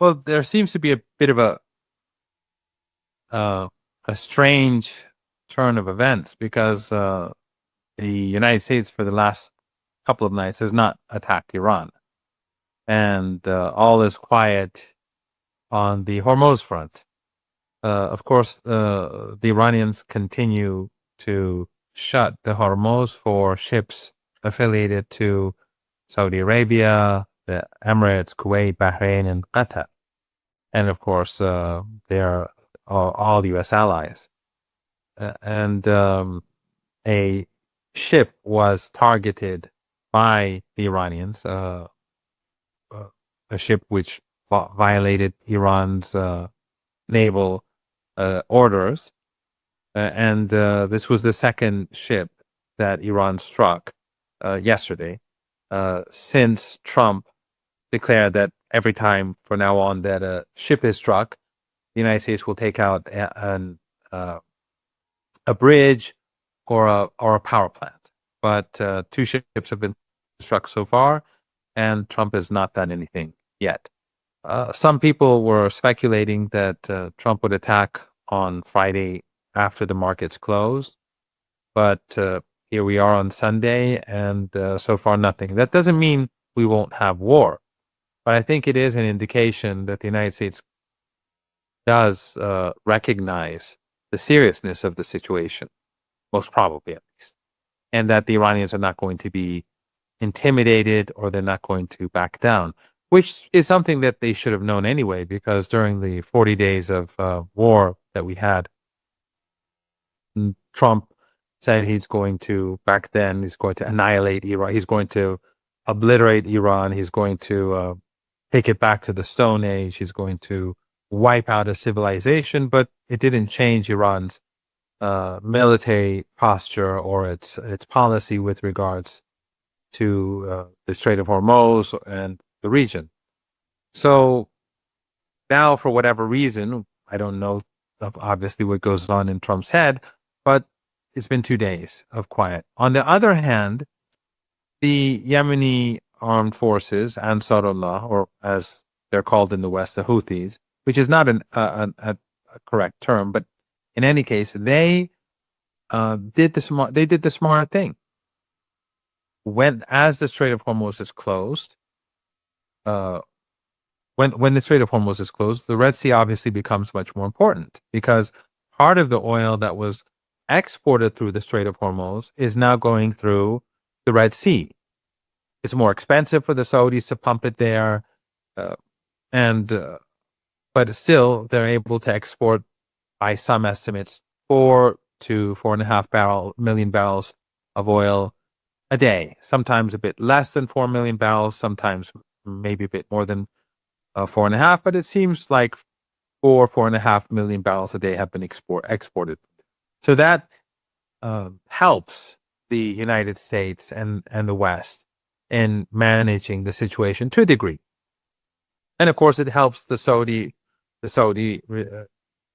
Well, there seems to be a bit of uh, a strange turn of events because the United States, for the last couple of nights, has not attacked Iran, and all is quiet on the Hormuz front. Of course, the Iranians continue to shut the Hormuz for ships affiliated to Saudi Arabia, the Emirates, Kuwait, Bahrain, and Qatar. And of course, they're all U.S. allies. And a ship was targeted by the Iranians, uh, a ship which violated Iran's naval orders. And this was the second ship that Iran struck yesterday, since Trump declared that every time from now on that a ship is struck, the United States will take out a bridge or a power plant. But two ships have been struck so far, and Trump has not done anything yet. Some people were speculating that Trump would attack on Friday after the markets close, but here we are on Sunday, and so far nothing. That doesn't mean we won't have war, but I think it is an indication that the United States does recognize the seriousness of the situation, most probably at least, and that the Iranians are not going to be intimidated or they're not going to back down, which is something that they should have known anyway, because during the 40 days of war that we had, Trump said he's going to, back then, he's going to annihilate Iran. He's going to obliterate Iran. He's going to take it back to the Stone Age. He's going to wipe out a civilization, but it didn't change Iran's military posture or its policy with regards to the Strait of Hormuz and the region. So now, for whatever reason, I don't know of obviously what goes on in Trump's head, but it's been 2 days of quiet. On the other hand, the Yemeni armed forces, Ansarullah, or as they're called in the West, the Houthis, which is not a correct term, but in any case, they did the smart thing. As the Strait of Hormuz is closed, when the Strait of Hormuz is closed, the Red Sea obviously becomes much more important, because part of the oil that was exported through the Strait of Hormuz is now going through the Red Sea. It's more expensive for the Saudis to pump it there, but still they're able to export, by some estimates, 4 to 4.5 million barrels of oil a day. Sometimes a bit less than 4 million barrels, sometimes maybe a bit more than 4.5, but it seems like 4.5 million barrels a day have been exported. So that helps the United States and the West in managing the situation to a degree. And of course, it helps the Saudi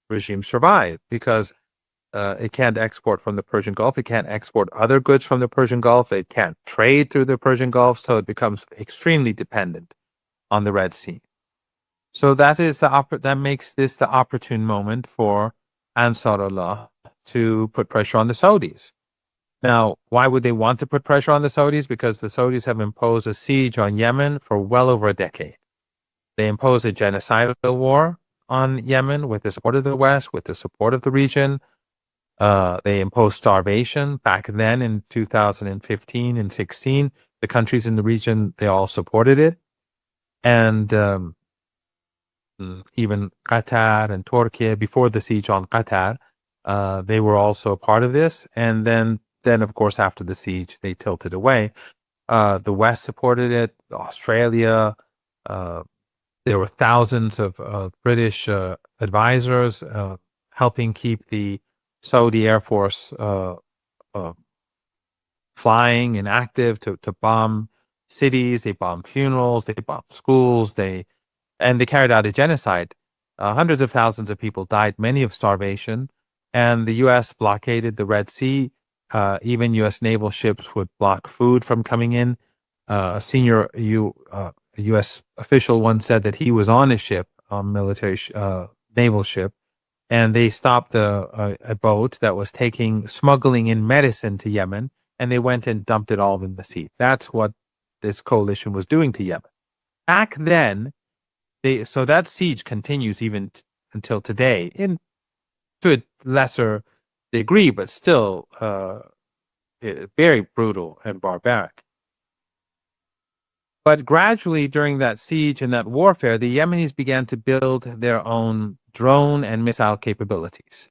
regime survive, because it can't export from the Persian Gulf. It can't export other goods from the Persian Gulf. It can't trade through the Persian Gulf. So it becomes extremely dependent on the Red Sea. So that makes this the opportune moment for Ansarullah to put pressure on the Saudis. Now, why would they want to put pressure on the Saudis? Because the Saudis have imposed a siege on Yemen for well over a decade. They imposed a genocidal war on Yemen with the support of the West, with the support of the region. They imposed starvation back then in 2015 and 16. The countries in the region, they all supported it. And even Qatar and Turkey, before the siege on Qatar, they were also a part of this. And then of course, after the siege, they tilted away. The West supported it, Australia. There were thousands of British advisors helping keep the Saudi Air Force flying and active to bomb cities. They bombed funerals. They bombed schools. They carried out a genocide. Hundreds of thousands of people died, many of starvation. And the U.S. blockaded the Red Sea. Even U.S. naval ships would block food from coming in. A senior U.S. official once said that he was on a ship naval ship, and they stopped a boat that was smuggling in medicine to Yemen, and they went and dumped it all in the sea. That's what this coalition was doing to Yemen. Back then, so that siege continues even until today, to a lesser degree, but still very brutal and barbaric. But gradually, during that siege and that warfare, the Yemenis began to build their own drone and missile capabilities.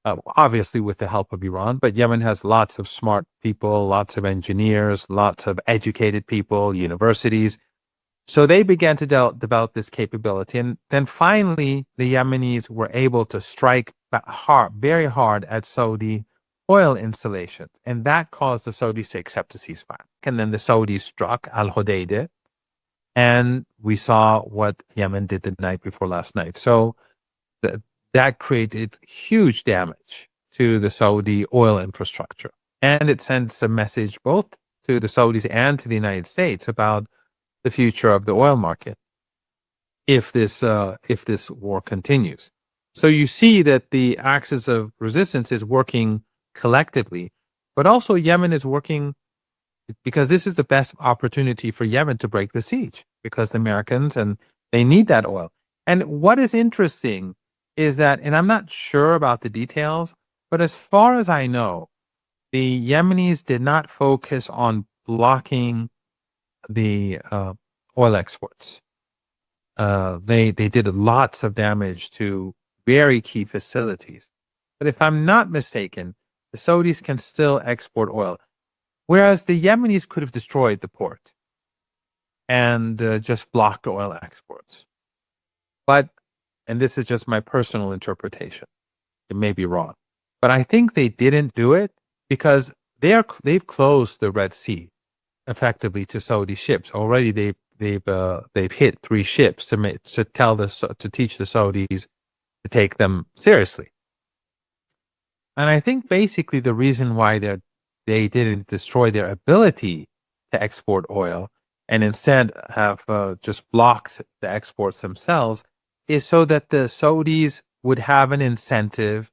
Obviously, with the help of Iran, but Yemen has lots of smart people, lots of engineers, lots of educated people, universities. So they began to develop this capability. And then finally, the Yemenis were able to strike very hard at Saudi oil installations. And that caused the Saudis to accept a ceasefire. And then the Saudis struck Al Hodeidah. And we saw what Yemen did the night before last night. So that created huge damage to the Saudi oil infrastructure. And it sends a message both to the Saudis and to the United States about the future of the oil market if this war continues. So you see that the axis of resistance is working collectively, but also Yemen is working because this is the best opportunity for Yemen to break the siege because the Americans and they need that oil. And what is interesting is that, and I'm not sure about the details, but as far as I know, the Yemenis did not focus on blocking the oil exports. They did lots of damage to very key facilities. But if I'm not mistaken, the Saudis can still export oil, whereas the Yemenis could have destroyed the port and just blocked oil exports. But, and this is just my personal interpretation, it may be wrong, but I think they didn't do it because they've closed the Red Sea effectively to Saudi ships. Already they've hit 3 ships to teach the Saudis to take them seriously. And I think basically the reason why they didn't destroy their ability to export oil and instead have just blocked the exports themselves is so that the Saudis would have an incentive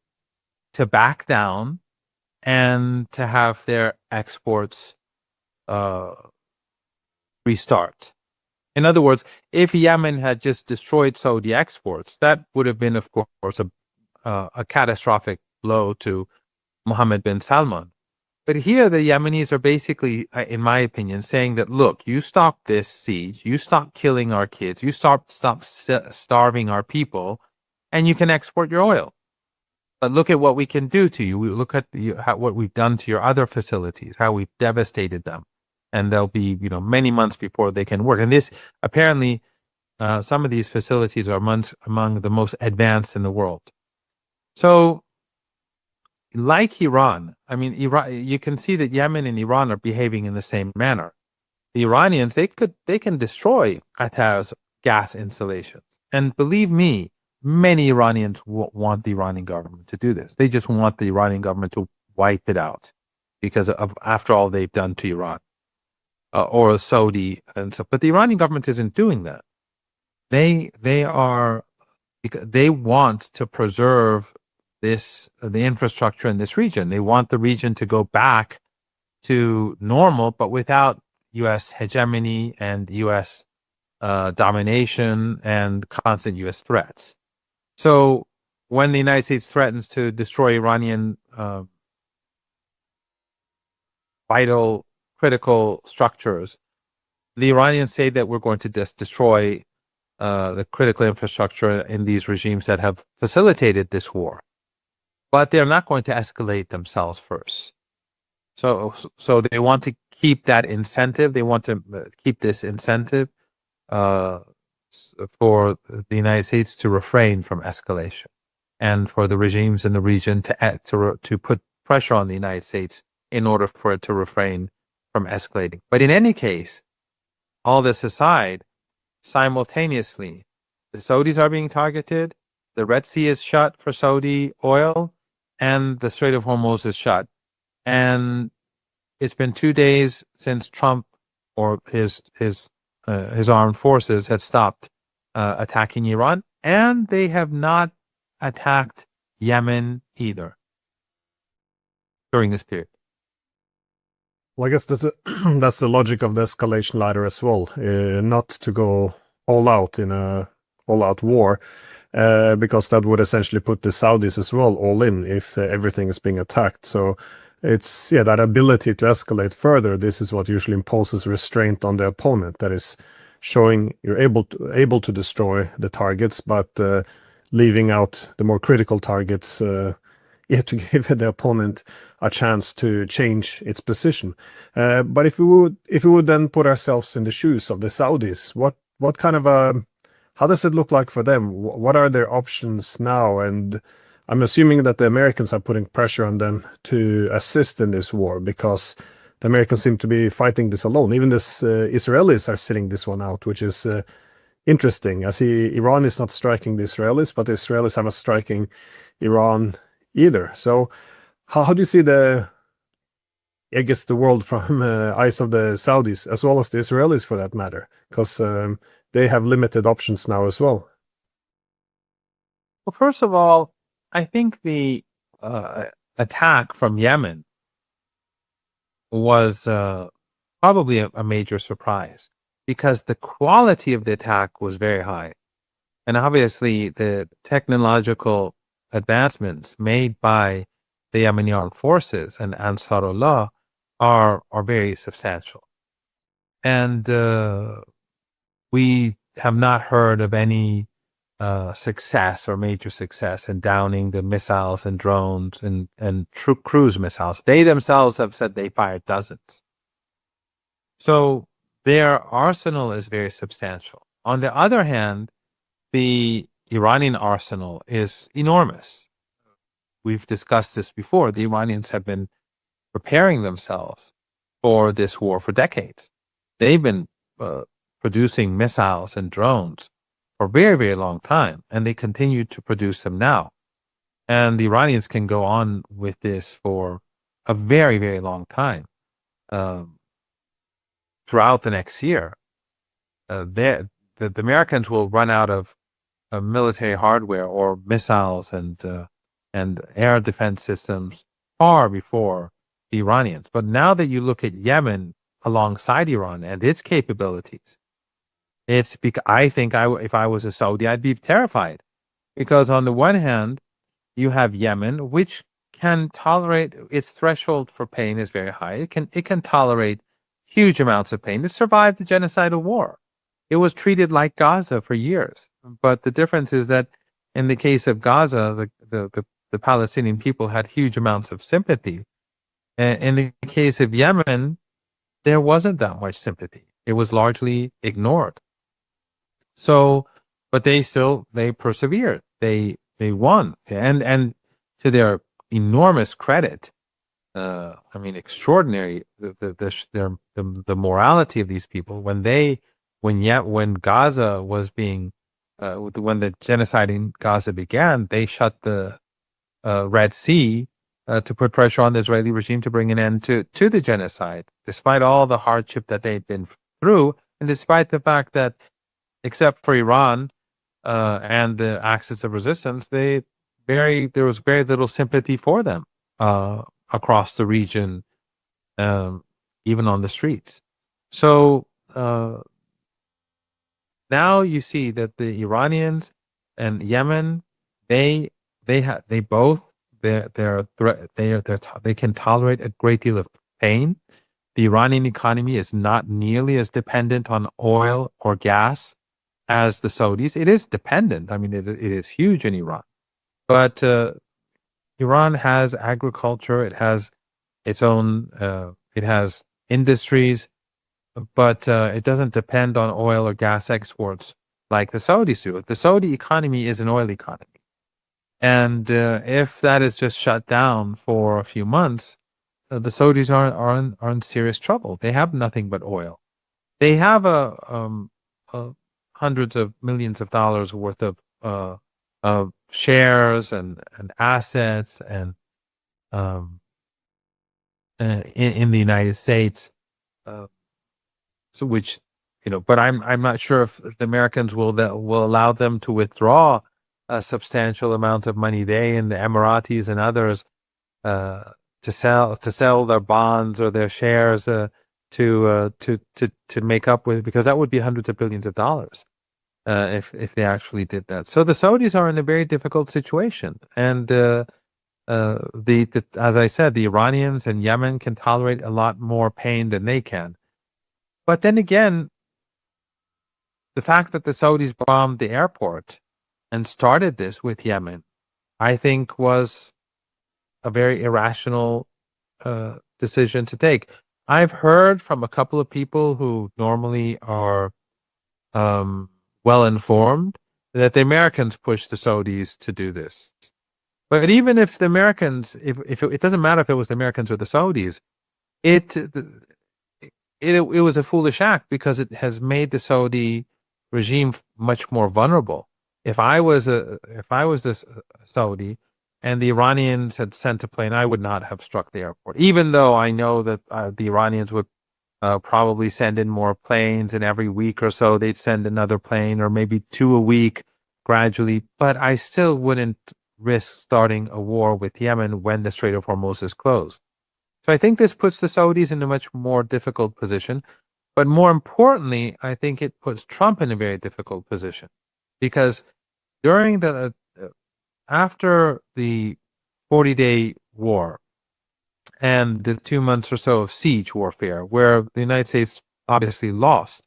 to back down and to have their exports restart. In other words, if Yemen had just destroyed Saudi exports, that would have been, of course, a catastrophic blow to Mohammed bin Salman. But here the Yemenis are basically, in my opinion, saying that, look, you stop this siege, you stop killing our kids, you stop starving our people, and you can export your oil. But look at what we can do to you. We look at what we've done to your other facilities, how we've devastated them. And they'll be, many months before they can work. And this, apparently, some of these facilities are among the most advanced in the world. So, like Iran, you can see that Yemen and Iran are behaving in the same manner. The Iranians, they can destroy Qatar's gas installations. And believe me, many Iranians want the Iranian government to do this. They just want the Iranian government to wipe it out because after all they've done to Iran. Or Saudi and so, but the Iranian government isn't doing that. They want to preserve the infrastructure in this region. They want the region to go back to normal, but without U.S. hegemony and U.S. Domination and constant U.S. threats. So when the United States threatens to destroy Iranian vital critical structures, the Iranians say that we're going to destroy the critical infrastructure in these regimes that have facilitated this war. But they're not going to escalate themselves first. So they want to keep that incentive. They want to keep this incentive for the United States to refrain from escalation, and for the regimes in the region to put pressure on the United States in order for it to refrain from escalating. But in any case, all this aside, simultaneously, the Saudis are being targeted, the Red Sea is shut for Saudi oil, and the Strait of Hormuz is shut. And it's been 2 days since Trump or his armed forces had stopped attacking Iran, and they have not attacked Yemen either during this period. Well, I guess that's that's the logic of the escalation ladder as well, not to go all out in a all-out war, because that would essentially put the Saudis as well all in if everything is being attacked. So it's that ability to escalate further. This is what usually imposes restraint on the opponent. That is showing you're able to destroy the targets, but leaving out the more critical targets. To give the opponent a chance to change its position. But if we would then put ourselves in the shoes of the Saudis, what kind of how does it look like for them? What are their options now? And I'm assuming that the Americans are putting pressure on them to assist in this war, because the Americans seem to be fighting this alone. Even this Israelis are sitting this one out, which is interesting. I see Iran is not striking the Israelis, but the Israelis are not striking Iran either. So how do you see the world from eyes of the Saudis, as well as the Israelis for that matter? Because they have limited options now as well. Well, first of all, I think the attack from Yemen was probably a major surprise, because the quality of the attack was very high. And obviously the technological advancements made by the Yemeni armed forces and Ansarullah are very substantial. And we have not heard of any success or major success in downing the missiles and drones and cruise missiles. They themselves have said they fired dozens. So their arsenal is very substantial. On the other hand, the Iranian arsenal is enormous. We've discussed this before. The Iranians have been preparing themselves for this war for decades. They've been producing missiles and drones for a very, very long time, and they continue to produce them now. And the Iranians can go on with this for a very, very long time. Throughout the next year, the Americans will run out of military hardware or missiles and air defense systems far before the Iranians. But now that you look at Yemen alongside Iran and its capabilities, it's because I think if I was a Saudi, I'd be terrified, because on the one hand, you have Yemen, which can tolerate, its threshold for pain is very high. It can tolerate huge amounts of pain. It survived the genocidal war. It was treated like Gaza for years. But the difference is that in the case of Gaza, the Palestinian people had huge amounts of sympathy. And in the case of Yemen, there wasn't that much sympathy. It was largely ignored. So, but they persevered. They won. And to their enormous credit, extraordinary, the morality of these people, when Gaza was being, when the genocide in Gaza began, they shut the Red Sea to put pressure on the Israeli regime to bring an end to the genocide, despite all the hardship that they'd been through, and despite the fact that, except for Iran and the axis of resistance, there was very little sympathy for them across the region, even on the streets. So now you see that the Iranians and Yemen, they can tolerate a great deal of pain. The Iranian economy is not nearly as dependent on oil or gas as the Saudis. It is dependent. I mean, it is huge in Iran, but Iran has agriculture. It has its own. It has industries, but it doesn't depend on oil or gas exports like the Saudis do. The Saudi economy is an oil economy, and if that is just shut down for a few months, the Saudis are in serious trouble. They have nothing but oil. They have hundreds of millions of dollars worth of shares and assets and in the United States, so which but I'm not sure if the Americans will allow them to withdraw a substantial amount of money. They and the Emiratis and others to sell their bonds or their shares to make up with, because that would be hundreds of billions of dollars if they actually did that. So the Saudis are in a very difficult situation, and as I said, the Iranians and Yemen can tolerate a lot more pain than they can. But then again, the fact that the Saudis bombed the airport and started this with Yemen, I think was a very irrational decision to take. I've heard from a couple of people who normally are well informed that the Americans pushed the Saudis to do this. But even if the Americans, if it doesn't matter if it was the Americans or the Saudis, it was a foolish act because it has made the Saudi regime much more vulnerable. If I was this Saudi and the Iranians had sent a plane, I would not have struck the airport, even though I know that the Iranians would probably send in more planes, and every week or so they'd send another plane, or maybe 2 a week gradually. But I still wouldn't risk starting a war with Yemen when the Strait of Hormuz is closed. So I think this puts the Saudis in a much more difficult position. But more importantly, I think it puts Trump in a very difficult position, because during after the 40-day war and the 2 months or so of siege warfare, where the United States obviously lost,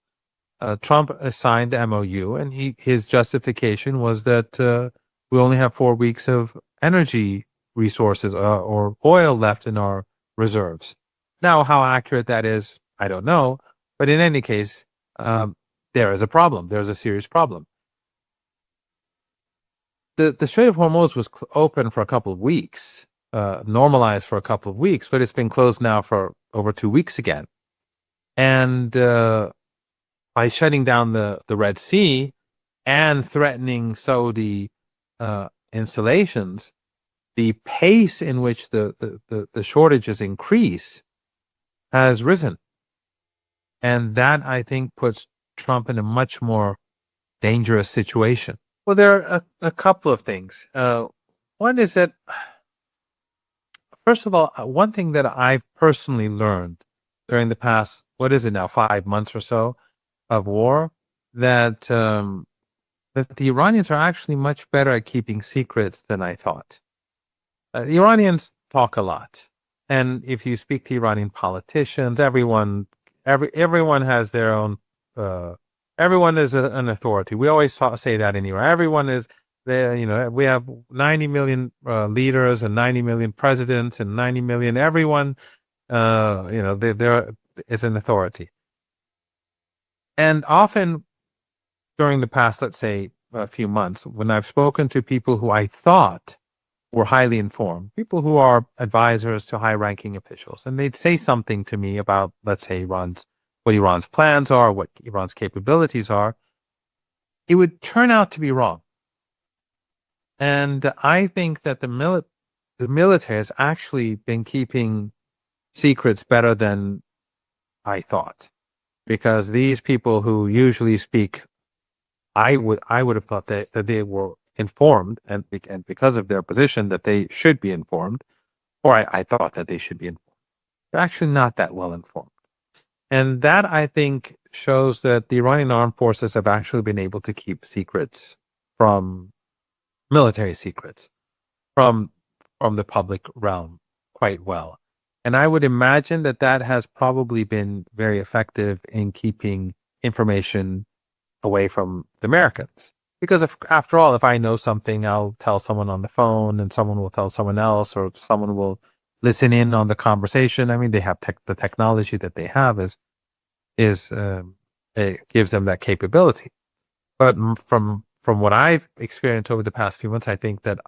Trump signed the MOU, and his justification was that we only have 4 weeks of energy resources or oil left in our reserves. Now, how accurate that is, I don't know. But in any case, there is a problem. There's a serious problem. The Strait of Hormuz was open for a couple of weeks, normalized for a couple of weeks, but it's been closed now for over 2 weeks again. And by shutting down the Red Sea and threatening Saudi installations, the pace in which the shortages increase has risen. And that, I think, puts Trump in a much more dangerous situation. Well, there are a couple of things. One is that, first of all, one thing that I've personally learned during the past, 5 months or so of war, that that the Iranians are actually much better at keeping secrets than I thought. The Iranians talk a lot. And if you speak to Iranian politicians, everyone has their own. Everyone is an authority. We always say that in Iran. Everyone is there. We have 90 million leaders and 90 million presidents and 90 million. Everyone, there is an authority. And often during the past, let's say, a few months, when I've spoken to people who I thought were highly informed, people who are advisors to high-ranking officials, and they'd say something to me about, let's say, what Iran's plans are, what Iran's capabilities are, it would turn out to be wrong. And I think that the military has actually been keeping secrets better than I thought, because these people who usually speak, I would have thought that they were informed, and because of their position that they should be informed, or I thought that they should be informed. They're actually not that well informed. And that, I think, shows that the Iranian armed forces have actually been able to keep secrets military secrets from the public realm quite well. And I would imagine that has probably been very effective in keeping information away from the Americans. Because after all, if I know something, I'll tell someone on the phone, and someone will tell someone else, or someone will listen in on the conversation. I mean, they have the technology that they have it gives them that capability. But from what I've experienced over the past few months, I think that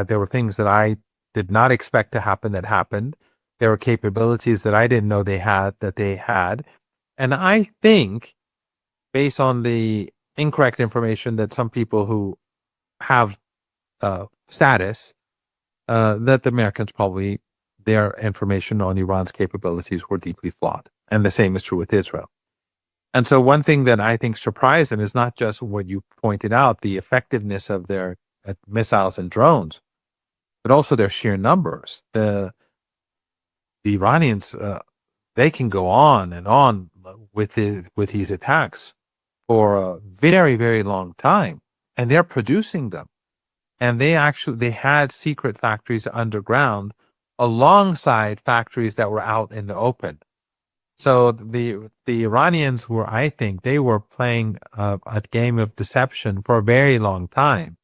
there were things that I did not expect to happen that happened. There were capabilities that I didn't know they had. And I think, based on the incorrect information that some people who have status, that the Americans probably, their information on Iran's capabilities were deeply flawed. And the same is true with Israel. And so one thing that I think surprised them is not just what you pointed out, the effectiveness of their missiles and drones, but also their sheer numbers. The Iranians, they can go on and on with these attacks for a very, very long time, and they're producing them. And they had secret factories underground alongside factories that were out in the open. So the Iranians were, I think, they were playing a game of deception for a very long time,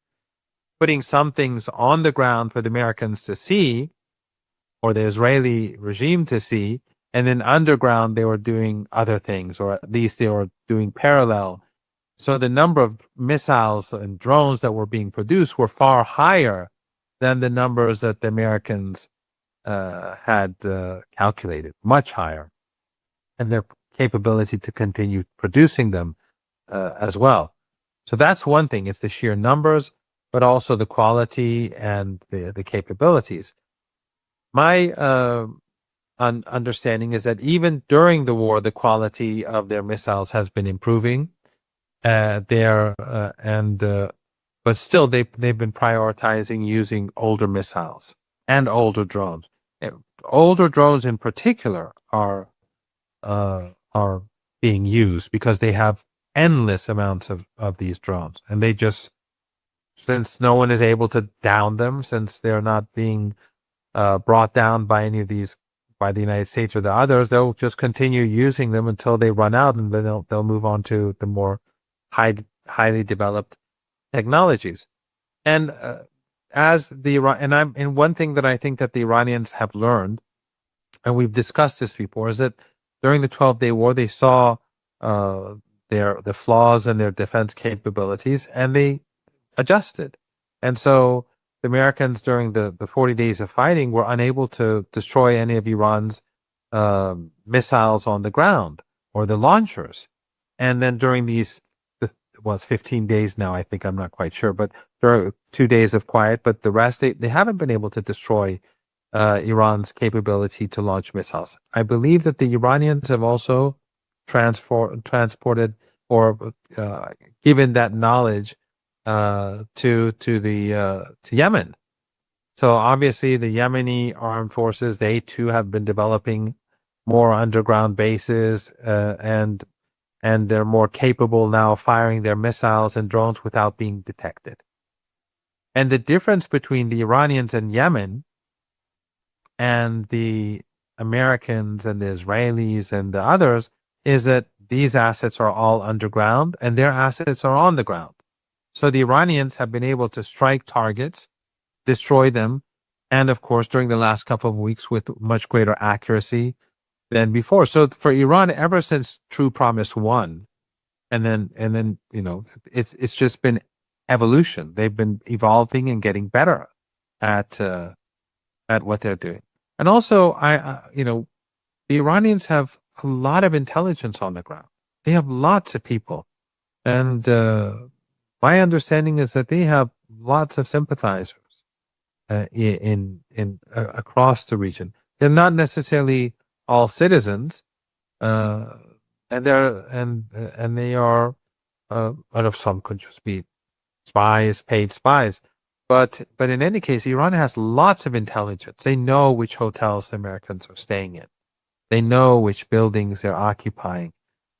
putting some things on the ground for the Americans to see, or the Israeli regime to see, and then underground they were doing other things, or at least they were doing parallel. So the number of missiles and drones that were being produced were far higher than the numbers that the Americans had calculated, much higher, and their capability to continue producing them as well. So that's one thing. It's the sheer numbers, but also the quality and the capabilities. My understanding is that even during the war, the quality of their missiles has been improving. But still they've been prioritizing using older missiles and older drones. Older drones in particular are being used because they have endless amounts of these drones, and they just, since no one is able to down them, since they're not being brought down by any of these, by the United States or the others, they'll just continue using them until they run out, and then they'll move on to the more highly developed technologies. And and one thing that I think that the Iranians have learned, and we've discussed this before, is that during the 12-day war, they saw the flaws in their defense capabilities, and they adjusted. And so the Americans, during the 40 days of fighting, were unable to destroy any of Iran's missiles on the ground or the launchers. And then during these, well, it's 15 days now, I think, I'm not quite sure, but there are 2 days of quiet, but the rest, they haven't been able to destroy Iran's capability to launch missiles. I believe that the Iranians have also transported or given that knowledge to Yemen. So obviously the Yemeni armed forces, they too have been developing more underground bases, and they're more capable now of firing their missiles and drones without being detected. And the difference between the Iranians and Yemen and the Americans and the Israelis and the others is that these assets are all underground and their assets are on the ground. So the Iranians have been able to strike targets, destroy them, and of course, during the last couple of weeks with much greater accuracy than before. So for Iran, ever since True Promise won, and then it's just been evolution. They've been evolving and getting better at what they're doing. And also, the Iranians have a lot of intelligence on the ground. They have lots of people, and my understanding is that they have lots of sympathizers in across the region. They're not necessarily all citizens, and they are, out of some could just be spies, paid spies. But in any case, Iran has lots of intelligence. They know which hotels the Americans are staying in. They know which buildings they're occupying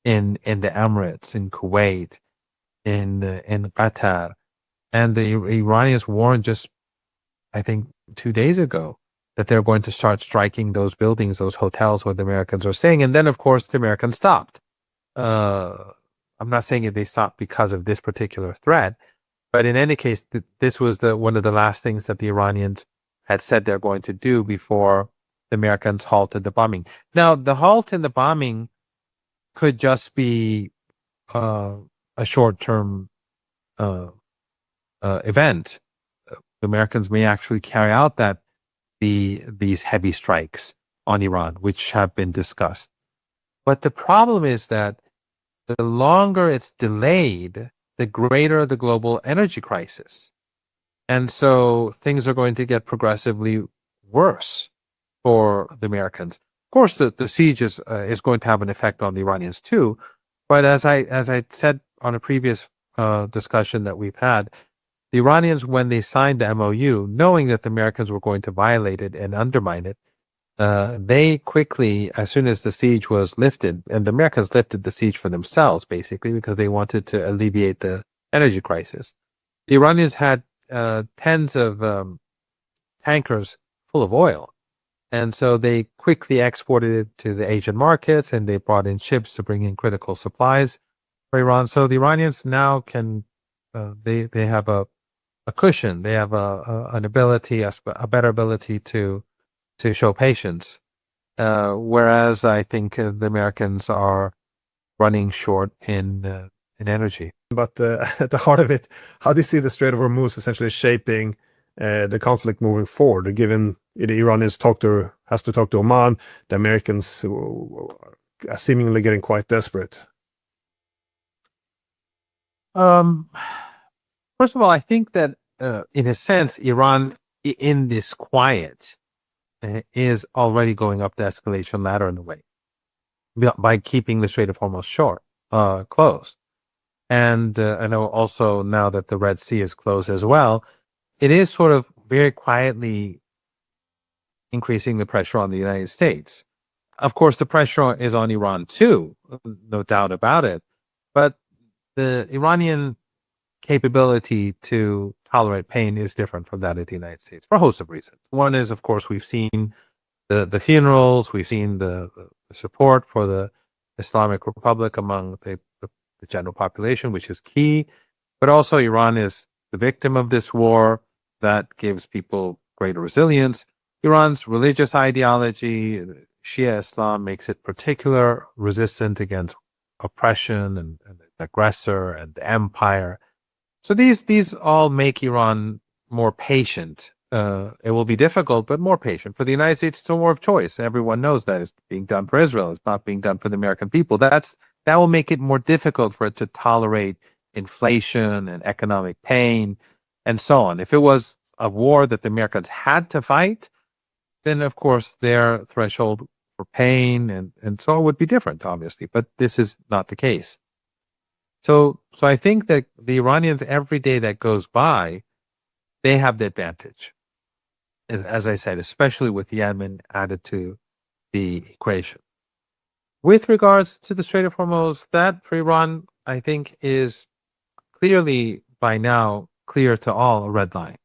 in the Emirates, in Kuwait, in Qatar. And the Iranians warned just, I think, 2 days ago that they're going to start striking those buildings, those hotels where the Americans are staying. And then, of course, the Americans stopped. I'm not saying that they stopped because of this particular threat, but in any case, this was one of the last things that the Iranians had said they're going to do before the Americans halted the bombing. Now, the halt in the bombing could just be a short-term event. The Americans may actually carry out these heavy strikes on Iran, which have been discussed. But the problem is that the longer it's delayed, the greater the global energy crisis. And so things are going to get progressively worse for the Americans. Of course, the siege is going to have an effect on the Iranians too, But as I said on a previous discussion that we've had, the Iranians, when they signed the MOU, knowing that the Americans were going to violate it and undermine it, they quickly, as soon as the siege was lifted, and the Americans lifted the siege for themselves, basically, because they wanted to alleviate the energy crisis. The Iranians had tens of tankers full of oil. And so they quickly exported it to the Asian markets, and they brought in ships to bring in critical supplies for Iran. So the Iranians now can, they have a cushion. They have an ability, a better ability to show patience. Whereas I think the Americans are running short in energy. But at the heart of it, how do you see the Strait of Hormuz essentially shaping the conflict moving forward? Given the Iranians has to talk to Oman, the Americans are seemingly getting quite desperate. First of all, I think that in a sense, Iran, in this quiet, is already going up the escalation ladder in a way by keeping the Strait of Hormuz closed. And I know also now that the Red Sea is closed as well, it is sort of very quietly increasing the pressure on the United States. Of course, the pressure is on Iran too, no doubt about it. But the Iranian capability to tolerate pain is different from that of the United States for a host of reasons. One is, of course, we've seen the funerals, we've seen the support for the Islamic Republic among the general population, which is key. But also, Iran is the victim of this war. That gives people greater resilience. Iran's religious ideology, Shia Islam, makes it particular resistant against oppression and the aggressor and the empire. So these all make Iran more patient. It will be difficult, but more patient. For the United States, it's a war of choice. Everyone knows that it's being done for Israel. It's not being done for the American people. That will make it more difficult for it to tolerate inflation and economic pain and so on. If it was a war that the Americans had to fight, then of course their threshold for pain and so on would be different, obviously. But this is not the case. So I think that the Iranians, every day that goes by, they have the advantage. As I said, especially with Yemen added to the equation. With regards to the Strait of Hormuz, that for Iran, I think, is clearly by now clear to all a red line.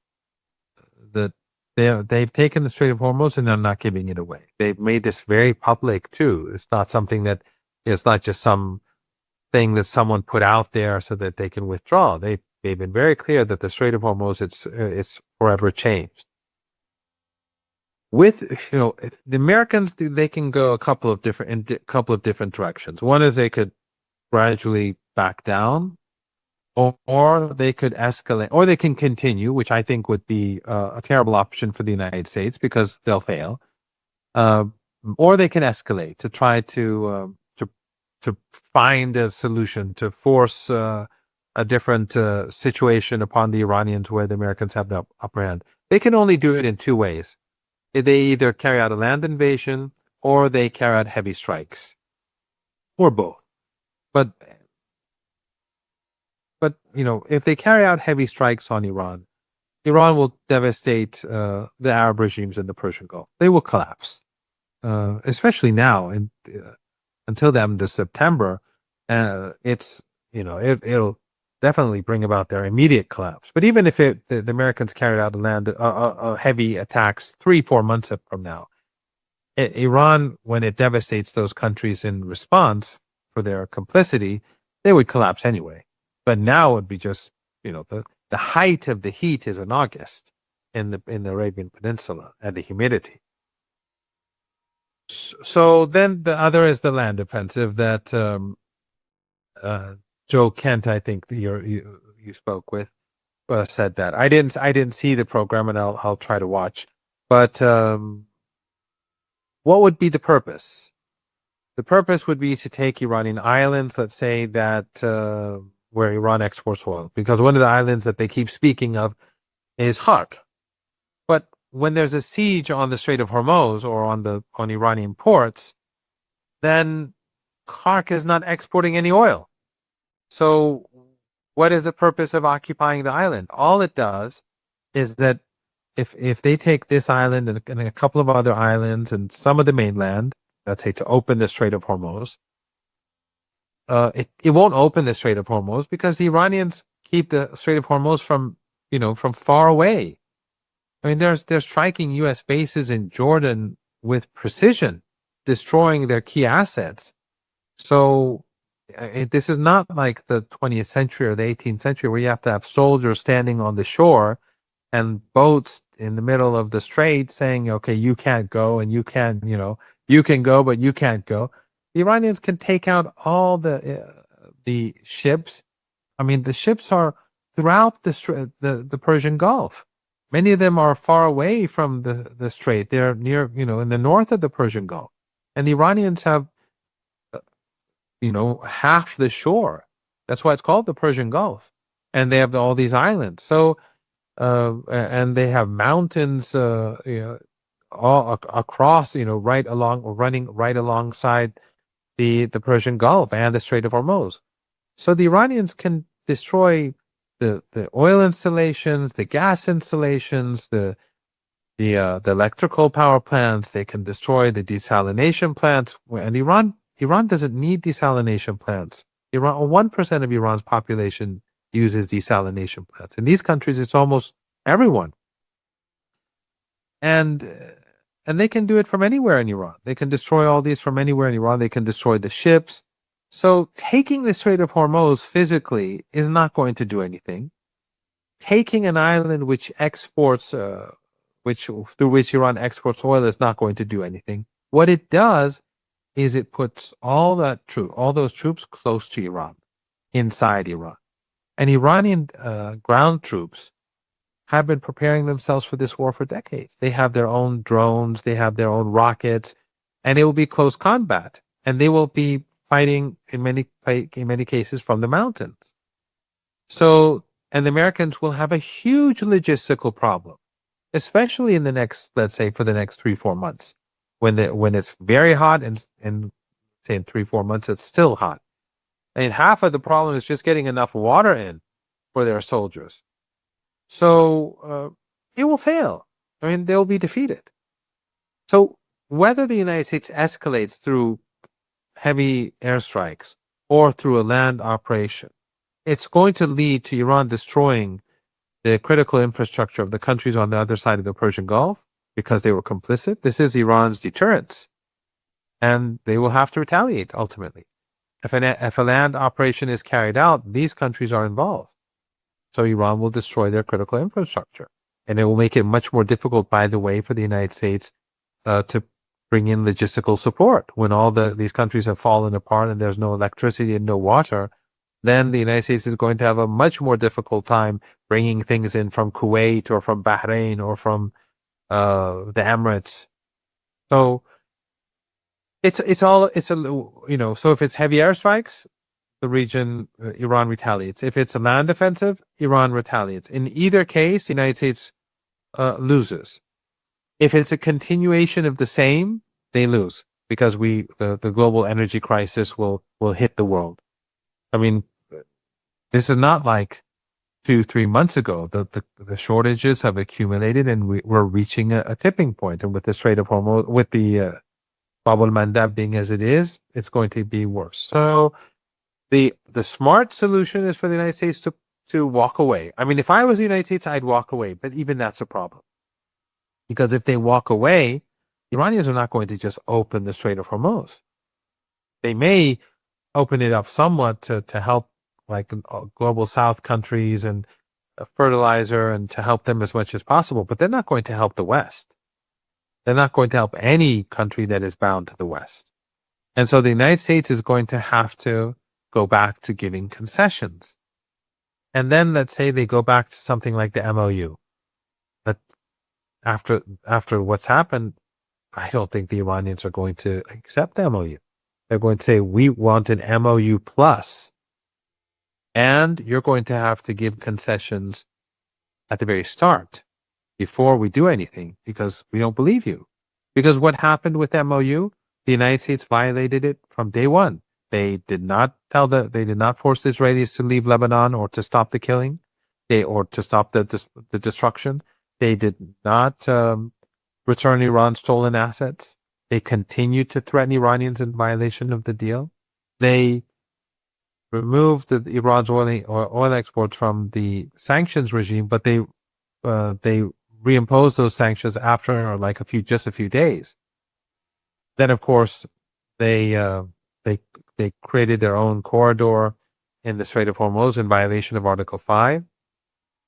That they've taken the Strait of Hormuz and they're not giving it away. They've made this very public too. It's not something that it's not just some thing that someone put out there so that they can withdraw. They've been very clear that the Strait of Hormuz it's forever changed. With the Americans, they can go a couple of different directions. One is they could gradually back down, or they could escalate, or they can continue, which I think would be a terrible option for the United States because they'll fail. Or they can escalate to try to find a solution to force a different situation upon the Iranians where the Americans have the upper hand. They can only do it in two ways. They either carry out a land invasion or they carry out heavy strikes, or both. But if they carry out heavy strikes on Iran, Iran will devastate the Arab regimes in the Persian Gulf. They will collapse, especially now. Until the end of September, it'll definitely bring about their immediate collapse. But even if the Americans carried out a heavy attacks 3-4 months from now, Iran, when it devastates those countries in response for their complicity, they would collapse anyway. But now it would be just the height of the heat is in August in the Arabian Peninsula and the humidity. So then the other is the land offensive that Joe Kent, I think you spoke with, said that. I didn't see the program, and I'll try to watch. But what would be the purpose? The purpose would be to take Iranian islands, let's say that where Iran exports oil, because one of the islands that they keep speaking of is Hark. But when there's a siege on the Strait of Hormuz or on Iranian ports, then Kark is not exporting any oil. So what is the purpose of occupying the island? All it does is that if they take this island and a couple of other islands and some of the mainland, let's say to open the Strait of Hormuz, it won't open the Strait of Hormuz because the Iranians keep the Strait of Hormuz from far away. I mean, they're striking U.S. bases in Jordan with precision, destroying their key assets. So this is not like the 20th century or the 18th century where you have to have soldiers standing on the shore and boats in the middle of the strait saying, okay, you can't go and you can, you can go, but you can't go. The Iranians can take out all the ships. I mean, the ships are throughout the Persian Gulf. Many of them are far away from the strait. They're near, in the north of the Persian Gulf. And the Iranians have, half the shore. That's why it's called the Persian Gulf. And they have all these islands. So, and they have mountains, all across, running right alongside the Persian Gulf and the Strait of Hormuz. So the Iranians can destroy the oil installations, the gas installations, the electrical power plants. They can destroy the desalination plants. And Iran doesn't need desalination plants. 1% of Iran's population uses desalination plants. In these countries, it's almost everyone. And they can do it from anywhere in Iran. They can destroy all these from anywhere in Iran. They can destroy the ships. So taking the Strait of Hormuz physically is not going to do anything. Taking an island which exports, through which Iran exports oil is not going to do anything. What it does is it puts all those troops close to Iran, inside Iran. And Iranian ground troops have been preparing themselves for this war for decades. They have their own drones, they have their own rockets, and it will be close combat. And they will be fighting in many cases from the mountains. So, and the Americans will have a huge logistical problem, especially in the next, let's say, for the next 3-4 months, when it's very hot and say in 3-4 months it's still hot. And half of the problem is just getting enough water in for their soldiers. So it will fail. I mean, they'll be defeated. So whether the United States escalates through heavy airstrikes or through a land operation, it's going to lead to Iran destroying the critical infrastructure of the countries on the other side of the Persian Gulf because they were complicit. This is Iran's deterrence, and they will have to retaliate ultimately. If a land operation is carried out, these countries are involved. So Iran will destroy their critical infrastructure. And it will make it much more difficult, by the way, for the United States to bring in logistical support. When all these countries have fallen apart and there's no electricity and no water, then the United States is going to have a much more difficult time bringing things in from Kuwait or from Bahrain or from the Emirates. So so if it's heavy airstrikes, the region, Iran retaliates. If it's a land offensive, Iran retaliates. In either case, the United States loses. If it's a continuation of the same, they lose because the global energy crisis will hit the world. I mean, this is not like 2-3 months ago. The shortages have accumulated and we're reaching a tipping point. And with the Strait of Hormuz, with the Bab al-Mandab being as it is, it's going to be worse. So the smart solution is for the United States to walk away. I mean, if I was the United States, I'd walk away. But even that's a problem. Because if they walk away, the Iranians are not going to just open the Strait of Hormuz. They may open it up somewhat to help like global South countries and fertilizer and to help them as much as possible. But they're not going to help the West. They're not going to help any country that is bound to the West. And so the United States is going to have to go back to giving concessions. And then let's say they go back to something like the MOU. But after what's happened, I don't think the Iranians are going to accept the MOU. They're going to say, we want an MOU plus. And you're going to have to give concessions at the very start before we do anything because we don't believe you. Because what happened with MOU, the United States violated it from day one. They did not force the Israelis to leave Lebanon or to stop the killing, or to stop the destruction. They did not return Iran's stolen assets. They continued to threaten Iranians in violation of the deal. They removed Iran's oil exports from the sanctions regime, but they reimposed those sanctions after just a few days. Then, of course, they created their own corridor in the Strait of Hormuz in violation of Article 5.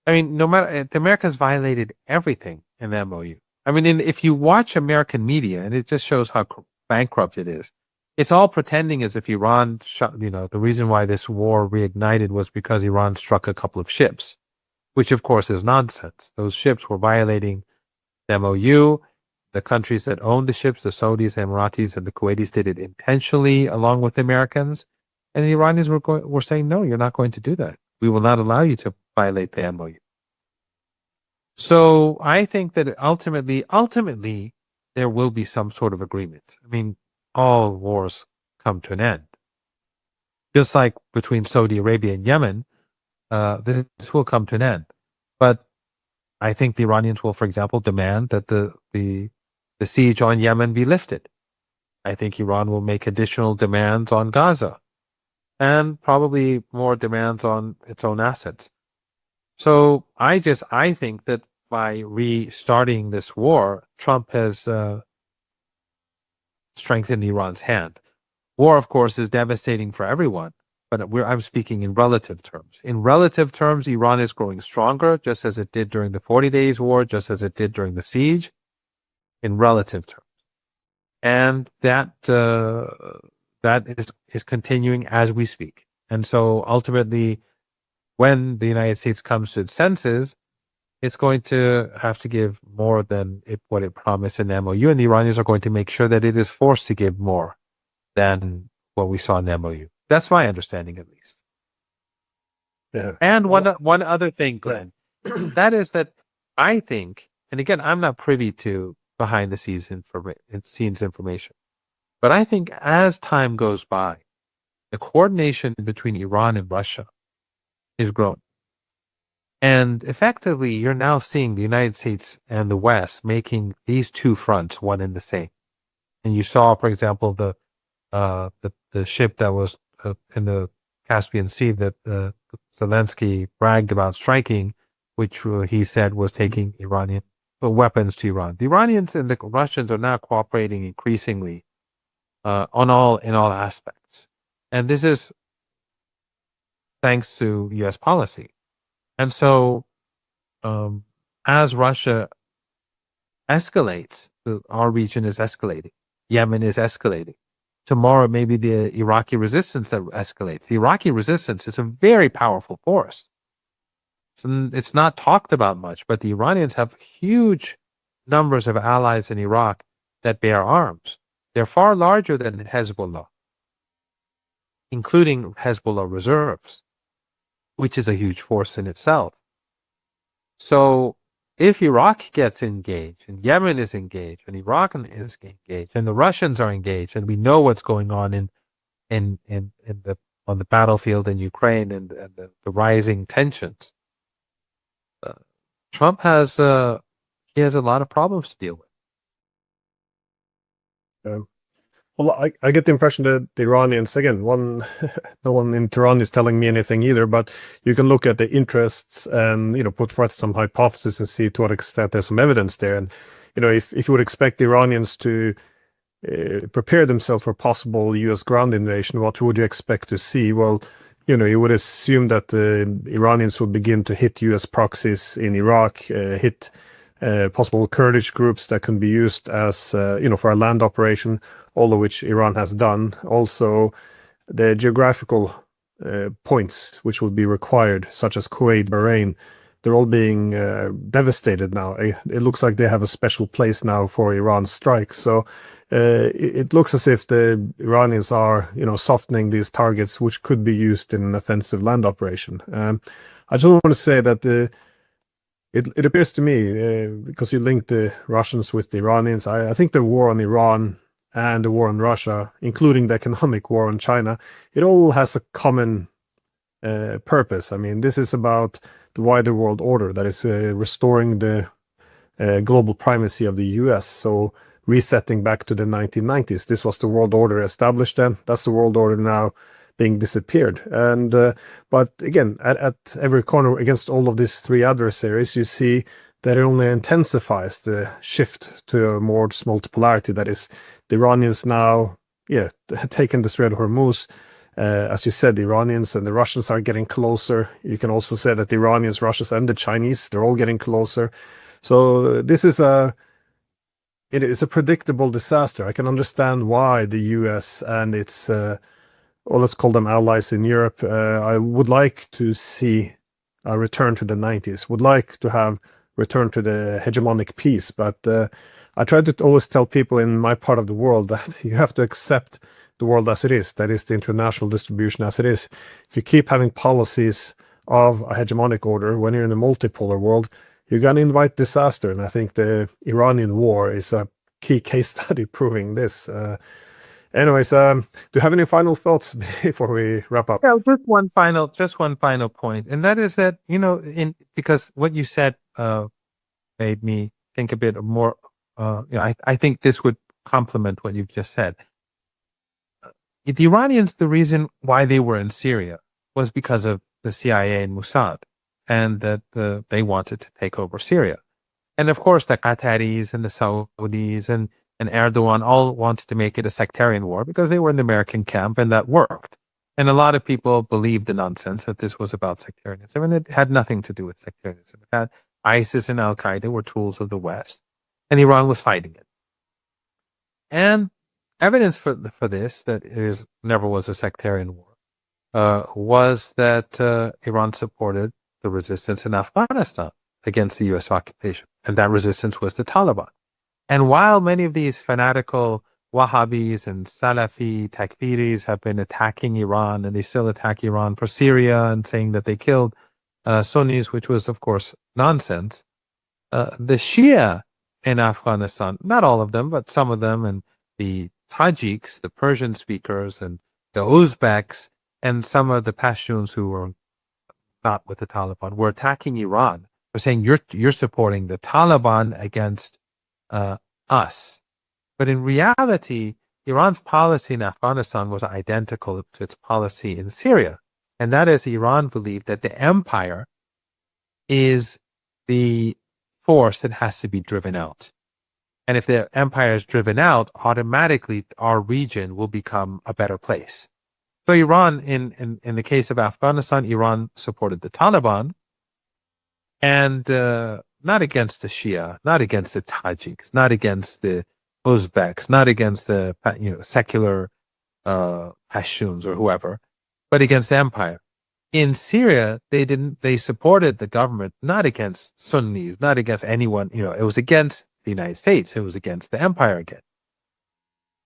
I mean, no matter, the Americans violated everything in the MOU. I mean, if you watch American media, and it just shows how bankrupt it is, it's all pretending as if Iran, the reason why this war reignited was because Iran struck a couple of ships, which of course is nonsense. Those ships were violating the MOU. The countries that owned the ships, the Saudis, the Emiratis, and the Kuwaitis, did it intentionally along with the Americans. And the Iranians were saying, no, you're not going to do that. We will not allow you to violate the MOU. So I think that ultimately, there will be some sort of agreement. I mean, all wars come to an end. Just like between Saudi Arabia and Yemen, this will come to an end. But I think the Iranians will, for example, demand that the siege on Yemen be lifted. I think Iran will make additional demands on Gaza and probably more demands on its own assets. So I think that by restarting this war, Trump has strengthened Iran's hand. War, of course, is devastating for everyone, but I'm speaking in relative terms. In relative terms, Iran is growing stronger, just as it did during the 40 Days War, just as it did during the siege, in relative terms. And that is continuing as we speak. And so ultimately, when the United States comes to its senses, it's going to have to give more than what it promised in the MOU, and the Iranians are going to make sure that it is forced to give more than what we saw in the MOU. That's my understanding, at least. Yeah. And one other thing, Glenn, that is that I think, and again, I'm not privy to behind the scenes information, but I think as time goes by, the coordination between Iran and Russia is growing. And effectively, you're now seeing the United States and the West making these two fronts one and the same. And you saw, for example, the ship that was in the Caspian Sea that Zelensky bragged about striking, which he said was taking Iranian weapons to Iran. The Iranians and the Russians are now cooperating increasingly in all aspects, and this is thanks to U.S. policy. And so, as Russia escalates, our region is escalating. Yemen is escalating. Tomorrow, maybe the Iraqi resistance that escalates. The Iraqi resistance is a very powerful force. It's not talked about much, but the Iranians have huge numbers of allies in Iraq that bear arms. They're far larger than Hezbollah, including Hezbollah reserves, which is a huge force in itself. So if Iraq gets engaged, and Yemen is engaged, and Iraq is engaged, and the Russians are engaged, and we know what's going on on the battlefield in Ukraine and the rising tensions, Trump has a lot of problems to deal with. Well, I get the impression that the Iranians, again, no one in Tehran is telling me anything either, but you can look at the interests and, put forth some hypotheses and see to what extent there's some evidence there. And, if you would expect the Iranians to prepare themselves for possible U.S. ground invasion, what would you expect to see? Well, you would assume that the Iranians would begin to hit U.S. proxies in Iraq, hit possible Kurdish groups that can be used as, for a land operation, all of which Iran has done. Also, the geographical points which would be required, such as Kuwait, Bahrain, they're all being devastated now. It looks like they have a special place now for Iran's strikes. So it looks as if the Iranians are, softening these targets, which could be used in an offensive land operation. I just want to say that it appears to me, because you link the Russians with the Iranians, I think the war on Iran and the war on Russia, including the economic war on China, it all has a common purpose. I mean, this is about the wider world order that is restoring the global primacy of the US. So resetting back to the 1990s, this was the world order established then. That's the world order now being disappeared. And but again, at every corner against all of these three adversaries, you see that it only intensifies the shift to a more multipolarity. That is, the Iranians now, taking the Strait of Hormuz. As you said, the Iranians and the Russians are getting closer. You can also say that the Iranians, Russians, and the Chinese, they're all getting closer. So this is it is a predictable disaster. I can understand why the US and its, let's call them allies in Europe, I would like to see a return to the 90s, would like to have return to the hegemonic peace. But I try to always tell people in my part of the world that you have to accept the world as it is, that is the international distribution as it is. If you keep having policies of a hegemonic order when you're in a multipolar world, you're going to invite disaster. And I think the Iranian war is a key case study proving this. Anyways, do you have any final thoughts before we wrap up? Yeah, just one final point, and that is that, because what you said made me think a bit more. I think this would complement what you've just said. The Iranians, the reason why they were in Syria was because of the CIA and Mossad, and that they wanted to take over Syria. And of course, the Qataris and the Saudis and Erdogan all wanted to make it a sectarian war because they were in the American camp, and that worked. And a lot of people believed the nonsense that this was about sectarianism, and it had nothing to do with sectarianism. It had ISIS and Al Qaeda were tools of the West, and Iran was fighting it. And evidence for this, that it never was a sectarian war, was that Iran supported the resistance in Afghanistan against the U.S. occupation, and that resistance was the Taliban. And while many of these fanatical Wahhabis and Salafi Takfiris have been attacking Iran, and they still attack Iran for Syria and saying that they killed Sunnis, which was, of course, nonsense, the Shia in Afghanistan, not all of them, but some of them, and the Tajiks, the Persian speakers, and the Uzbeks, and some of the Pashtuns who were not with the Taliban, were attacking Iran. We're saying you're supporting the Taliban against us. But in reality, Iran's policy in Afghanistan was identical to its policy in Syria. And that is, Iran believed that the empire is the force that has to be driven out. And if the empire is driven out, automatically our region will become a better place. So Iran, in the case of Afghanistan, Iran supported the Taliban, and not against the Shia, not against the Tajiks, not against the Uzbeks, not against the secular Pashtuns or whoever, but against the empire. In Syria, they supported the government, not against Sunnis, not against anyone. It was against the United States. It was against the empire again.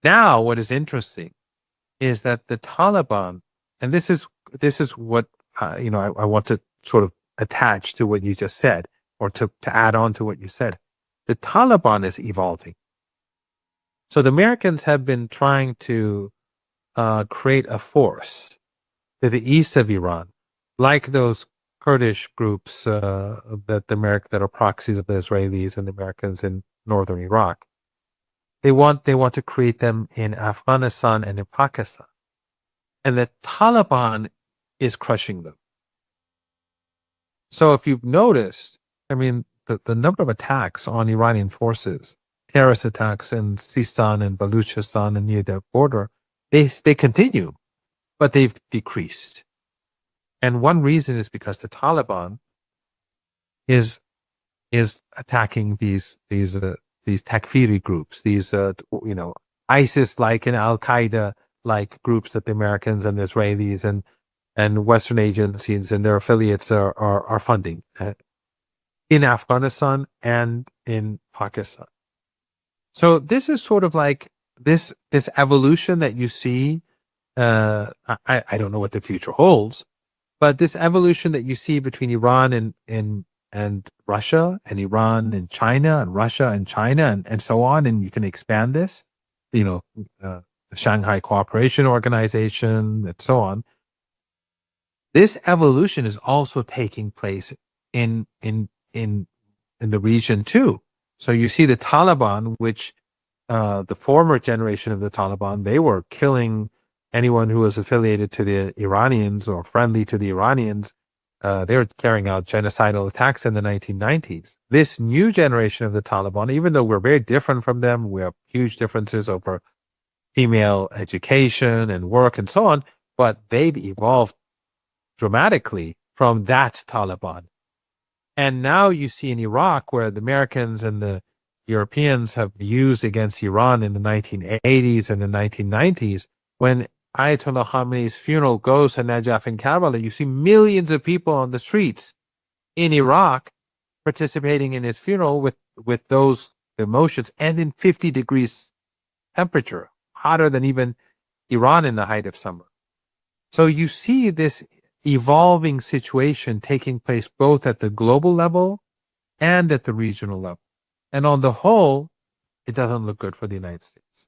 Now, what is interesting is that the Taliban, and this is what I want to sort of attach to what you just said, or to add on to what you said. The Taliban is evolving. So the Americans have been trying to create a force to the east of Iran, like those Kurdish groups that are proxies of the Israelis and the Americans in northern Iraq. They want to create them in Afghanistan and in Pakistan. And the Taliban is crushing them. So if you've noticed, I mean, the number of attacks on Iranian forces, terrorist attacks in Sistan and Baluchistan and near the border, they continue, but they've decreased. And one reason is because the Taliban is attacking these Takfiri groups, these ISIS-like and Al Qaeda-like groups that the Americans and the Israelis and Western agencies and their affiliates are funding in Afghanistan and in Pakistan. So this is sort of like this evolution that you see. I don't know what the future holds, but this evolution that you see between Iran and Russia, and Iran and China, and Russia and China, and so on, and you can expand this. the Shanghai Cooperation Organization, and so on. This evolution is also taking place in the region too. So you see the Taliban, which the former generation of the Taliban, they were killing anyone who was affiliated to the Iranians or friendly to the Iranians. They were carrying out genocidal attacks in the 1990s. This new generation of the Taliban, even though we're very different from them, we have huge differences over female education and work and so on, but they've evolved dramatically from that Taliban. And now you see in Iraq, where the Americans and the Europeans have used against Iran in the 1980s and the 1990s, when Ayatollah Khamenei's funeral goes to Najaf and Karbala, you see millions of people on the streets in Iraq participating in his funeral with those emotions, and in 50 degrees temperature, hotter than even Iran in the height of summer. So you see this evolving situation taking place both at the global level and at the regional level. And on the whole, it doesn't look good for the United States.